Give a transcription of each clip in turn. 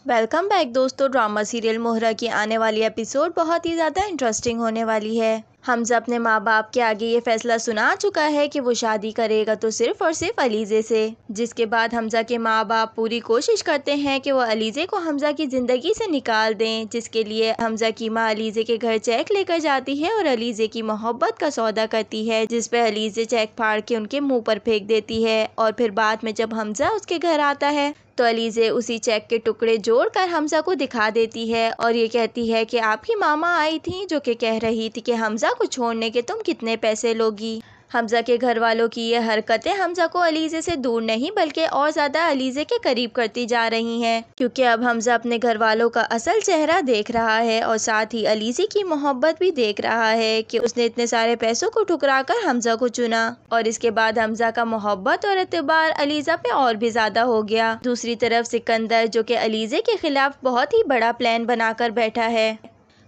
Welcome back दोस्तों। Drama serial मोहरा की आने वाली एपिसोड बहुत ही ज़्यादा इंटरेस्टिंग होने वाली है। हमजा अपने माँ बाप के आगे ये फैसला सुना चुका है कि वो शादी करेगा तो सिर्फ और सिर्फ अलीज़े से, जिसके बाद हमजा के माँ बाप पूरी कोशिश करते हैं कि वो अलीज़े को हमजा की ज़िंदगी से निकाल दें, जिसके लिए हमजा की माँ अलीज़े के घर चेक लेकर जाती है और अलीज़े की मोहब्बत का सौदा करती है, जिस पे अलीज़े चेक फाड़ के उनके मुँह पर फेंक देती है। और फिर बाद में जब हमजा उसके घर आता है तो अलीज़े उसी चेक के टुकड़े जोड़कर हमजा को दिखा देती है और ये कहती है कि आपकी मामा आई थी जो कि कह रही थी कि हमजा को छोड़ने के तुम कितने पैसे लोगी। हमजा के घर वालों की ये हरकतें हमजा को अलीज़े से दूर नहीं बल्कि और ज़्यादा अलीज़े के करीब करती जा रही हैं, क्योंकि अब हमजा अपने घर वालों का असल चेहरा देख रहा है और साथ ही अलीज़े की मोहब्बत भी देख रहा है कि उसने इतने सारे पैसों को ठुकरा कर हमजा को चुना। और इसके बाद हमजा का मोहब्बत और एतबार अलीज़ा पे और भी ज़्यादा हो गया। दूसरी तरफ सिकंदर, जो कि अलीज़े के खिलाफ बहुत ही बड़ा प्लान बनाकर बैठा है,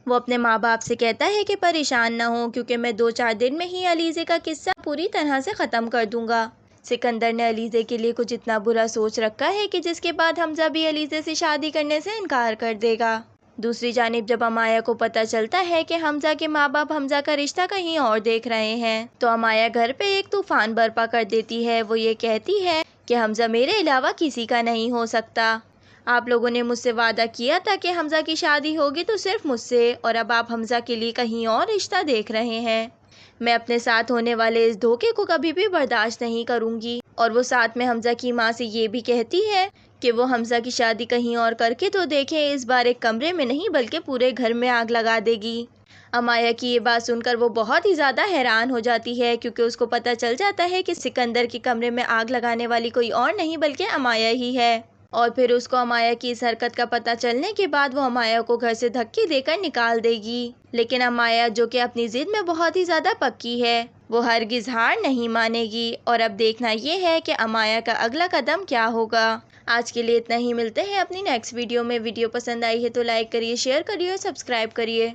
वो अपने माँ बाप से कहता है कि परेशान ना हो, क्योंकि मैं 2-4 दिन में ही अलीज़े का किस्सा पूरी तरह से ख़त्म कर दूंगा। सिकंदर ने अलीज़े के लिए कुछ इतना बुरा सोच रखा है कि जिसके बाद हमजा भी अलीज़े से शादी करने से इनकार कर देगा। दूसरी जानिब जब अमाया को पता चलता है कि हमजा के माँ बाप हमजा का रिश्ता कहीं और देख रहे हैं तो अमाया घर पे एक तूफान बर्पा कर देती है। वो ये कहती है कि हमजा मेरे अलावा किसी का नहीं हो सकता। आप लोगों ने मुझसे वादा किया था कि हमजा की शादी होगी तो सिर्फ मुझसे, और अब आप हमजा के लिए कहीं और रिश्ता देख रहे हैं। मैं अपने साथ होने वाले इस धोखे को कभी भी बर्दाश्त नहीं करूंगी। और वो साथ में हमजा की माँ से ये भी कहती है कि वो हमजा की शादी कहीं और करके तो देखें, इस बार एक कमरे में नहीं बल्कि पूरे घर में आग लगा देगी। अमाया की ये बात सुनकर वो बहुत ही ज़्यादा हैरान हो जाती है, क्योंकि उसको पता चल जाता है कि सिकंदर के कमरे में आग लगाने वाली कोई और नहीं बल्कि अमाया ही है। और फिर उसको अमाया की इस हरकत का पता चलने के बाद वो अमाया को घर से धक्के देकर निकाल देगी। लेकिन अमाया, जो कि अपनी जिद में बहुत ही ज़्यादा पक्की है, वो हरगिज़ हार नहीं मानेगी। और अब देखना ये है कि अमाया का अगला कदम क्या होगा। आज के लिए इतना ही, मिलते हैं अपनी नेक्स्ट वीडियो में। वीडियो पसंद आई है तो लाइक करिए, शेयर करिए और सब्सक्राइब करिए।